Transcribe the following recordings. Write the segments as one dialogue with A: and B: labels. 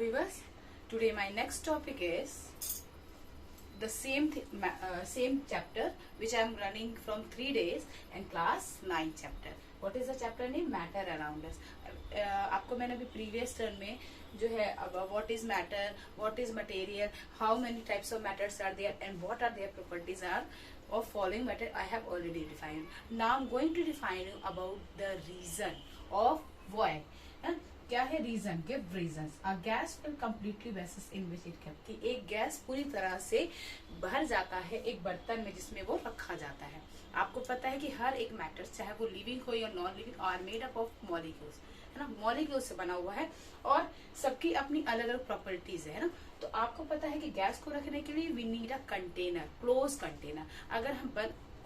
A: viewers, today my next topic is the same chapter which I am running from 3 days and class 9 chapter. What is the chapter name? Matter around us. आपको मैंने अभी previous turn में जो है what is matter, what is material, how many types of matters are there and what are their properties are of following matter I have already defined. Now I'm going to define you about the reason of why. क्या है reason? Give reasons. A gas will completely basis in which it kept. कि एक gas पूरी तरह से भर जाता है एक बर्तन में जिसमें वो रखा जाता है. आपको पता है कि हर एक मैटर चाहे वो लिविंग हो या non living are made up of molecules, है ना. मॉलिक्यूल से बना हुआ है और सबकी अपनी अलग अलग प्रॉपर्टीज है ना. तो आपको पता है कि गैस को रखने के लिए we need a container, close container. अगर हम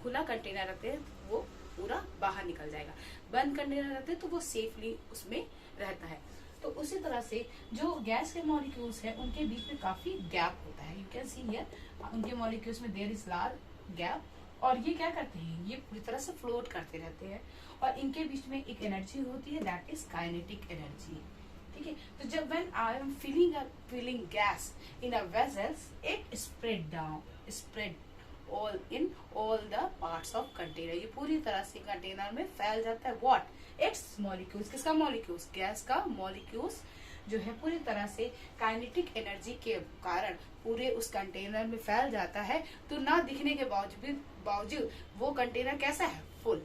A: खुला कंटेनर रखते हैं वो पूरा बाहर निकल जाएगा. बंद कंटेनर रखते हैं तो वो सेफली उसमें रहता है. तो उसी तरह से जो गैस के मॉलिक्यूल्स हैं उनके बीच में काफी गैप होता है. यू कैन सी हियर उनके मॉलिक्यूल्स में देयर इज लार्ज गैप. और ये क्या करते हैं? ये पूरी तरह से फ्लोट करते रहते हैं और इनके बीच में एक एनर्जी होती है, दैट इज काइनेटिक एनर्जी. ठीक है. तो जब when I am filling gas in a vessels it spread all the parts of container. ये पूरी तरह से कंटेनर में फैल जाता है. What? Its molecules. किसका मॉलिक्यूल्स? गैस का मॉलिक्यूल्स जो है पूरी तरह से काइनेटिक एनर्जी के कारण पूरे उस कंटेनर में फैल जाता है. तो ना दिखने के बावजूद वो कंटेनर कैसा है? Full,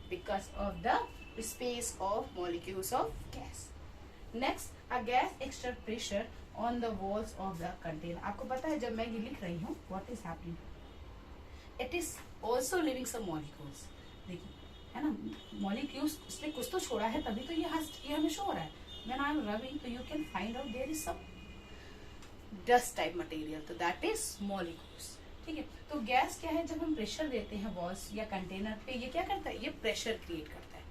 A: because of the space of molecules of gas. Next, a gas exert pressure on the walls of the container. आपको पता है जब मैं ये लिख रही हूँ what is happening, it is also living some molecules. देखिए, है ना, मॉलिक्यूल्स उसने कुछ तो छोड़ा है तभी तो ये हमें शो हो रहा है. व्हेन आई एम रबिंग तो you can find out there is some dust type material, तो दैट इज मॉलिक्यूल्स. ठीक है. तो गैस क्या है? जब हम प्रेशर देते हैं वॉल्स या कंटेनर पे, ये क्या करता है? ये प्रेशर क्रिएट करता है.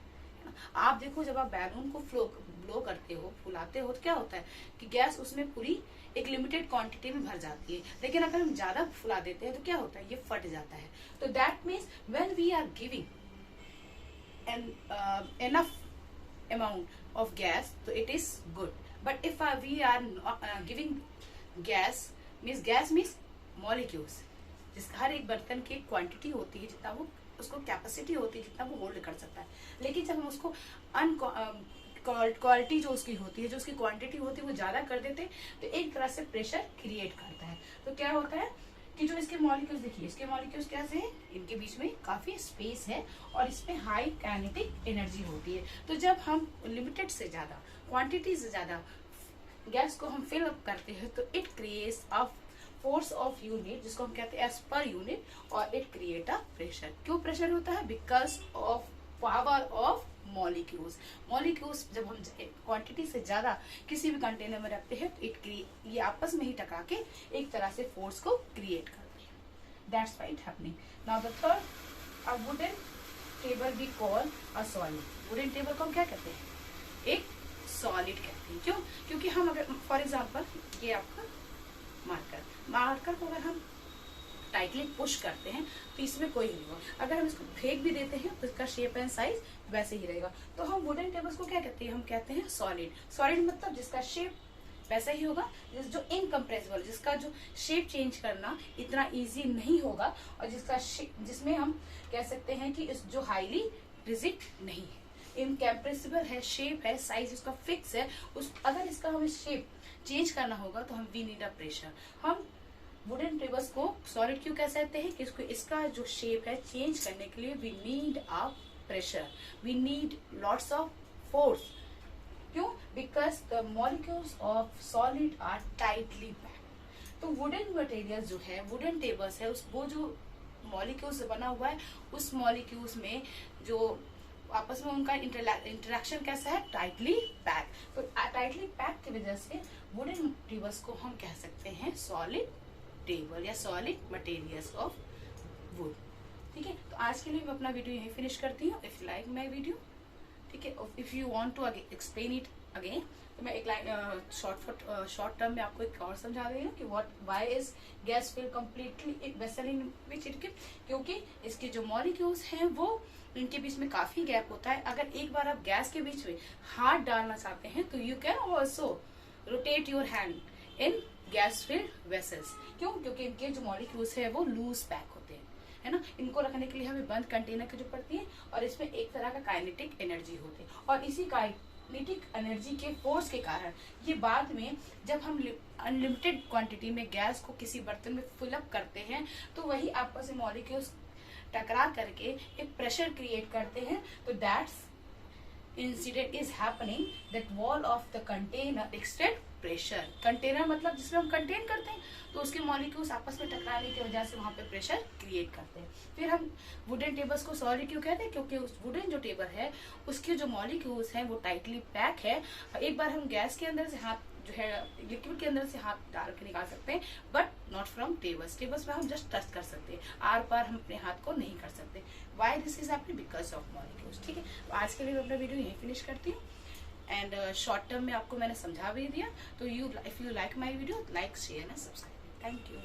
A: आप देखो जब आप बैलून को ब्लो करते हो, फुलाते हो, तो क्या होता है कि गैस उसमें पूरी एक लिमिटेड क्वांटिटी में भर जाती है. लेकिन अगर हम ज्यादा फुला देते हैं तो क्या होता है? ये फट जाता है. तो that means when we are giving enough amount of gas तो it is good. But if we are giving gas means molecules, जिसका हर एक बर्तन की क्वांटिटी होती है, जितना वो उसको कैपेसिटी होती है, जितना वो होल्ड कर सकता है. लेकिन जब हम उसको क्वालिटी जो उसकी होती है, जो उसकी क्वांटिटी होती है वो ज्यादा कर देते हैं तो एक तरह से प्रेशर क्रिएट करता है. तो क्या होता है कि जो इसके मॉलिक्यूल्स, देखिए इसके मॉलिक्यूल्स कैसे हैं? इनके बीच में काफी स्पेस है और इसमें हाई काइनेटिक एनर्जी होती है. तो जब हम लिमिटेड से ज्यादा क्वांटिटी से ज्यादा गैस को हम फिल अप करते हैं तो it creates a force of unit, जिसको हम कहते हैं एज पर यूनिट, और इट क्रिएट अ प्रेशर. क्यों प्रेशर होता है? Because of power of molecules जब हम क्वांटिटी से ज्यादा किसी भी कंटेनर में रखते हैं तो ये आपस में ही टकरा के एक तरह से फोर्स को क्रिएट करते हैं. That's why it happening. Now the third, a wooden table we call a solid. Wooden table को हम क्या कहते हैं? एक सॉलिड कहते हैं. क्यों? क्योंकि हम अगर फॉर एग्जाम्पल ये आपका मार्कर को अगर हम टाइटली पुश करते हैं तो इसमें कोई नहीं होगा. अगर हम इसको फेंक भी देते हैं तो इसका शेप एंड साइज वैसे ही रहेगा. तो हम वुडन टेबल्स को क्या कहते हैं? हम कहते हैं सॉलिड. सॉलिड मतलब जिसका शेप वैसा ही होगा, जो इनकम्प्रेसिबल, जिसका जो शेप चेंज करना इतना इजी नहीं होगा, और जिसमें हम कह सकते हैं कि जो हाईली रिजिड नहीं है, इनकम्प्रेसिबल है, शेप है, साइज उसका फिक्स है. अगर इसका हमें शेप चेंज करना होगा तो हम वी नीड अ प्रेशर. हम वुडन टेबल्स को सॉलिड क्यों कह सकते हैं? कि इसका जो शेप है चेंज करने के लिए we need a pressure, we need lots of force. क्यों? Because the molecules of solid are tightly packed. तो वुडन मटेरियल जो है, वुडन टेबल्स है, वो जो मॉलिक्यूल से बना हुआ है, उस मॉलिक्यूल्स में जो आपस में उनका इंटरेक्शन कैसा है? Tightly pack. तो टाइटली पैक की वजह से वुडन टेबल्स को हम कह सकते हैं सॉलिड टेबल या सॉलिड मटेरियल्स ऑफ वुड. ठीक है. तो आज के लिए मैं अपना वीडियो यहीं फिनिश करती हूँ. If you like my video, ठीक है, if you want to explain it again, तो मैं एक लाइन शॉर्ट टर्म में आपको एक और समझा रही हूँ कि why is gas fill completely vessel in which it, क्योंकि इसके जो मॉलिक्यूल्स हैं वो इनके बीच में काफी गैप होता है. अगर एक बार आप गैस के बीच में हाथ डालना चाहते हैं तो you can also rotate your hand in gas filled vessels. क्यों? क्योंकि इनके जो मॉलिक्यूल्स है वो लूज पैक होते हैं, है ना। इनको रखने के लिए हमें बंद कंटेनर की जरूरत पड़ती है और इसमें एक तरह का काइनेटिक एनर्जी होती है और इसी काइनेटिक एनर्जी के फोर्स के कारण ये बाद में जब हम अनलिमिटेड क्वांटिटी में गैस को किसी बर्तन में फिलअप करते हैं तो वही आपस में मॉलिक्यूल्स टकरा करके एक प्रेशर क्रिएट करते हैं। तो that's incident is happening that wall of the container extend pressure. Container मतलब जिसमें हम कंटेन करते हैं तो उसके मॉलिक्यूल्स आपस में टकराने की वजह से वहां पे प्रेशर क्रिएट करते हैं। फिर हम वुडन टेबल्स को सॉलिड क्यों कहते हैं? क्योंकि उस वुडन जो टेबल है उसके जो मॉलिक्यूल्स हैं वो टाइटली पैक है। एक बार हम गैस के अंदर से हाथ जो है लिक्विड के अंदर से हाथ डाल के निकाल सकते हैं but not from tables. Tables में हम जस्ट टच कर सकते हैं, आर पार हम अपने हाथ को नहीं कर सकते। Why this is happening? Because of molecules. ठीक है, तो आज के लिए मैं अपना वीडियो यहीं फिनिश करती हूँ एंड शॉर्ट टर्म में आपको मैंने समझा भी दिया। तो if you like my video, like share and subscribe. Thank you.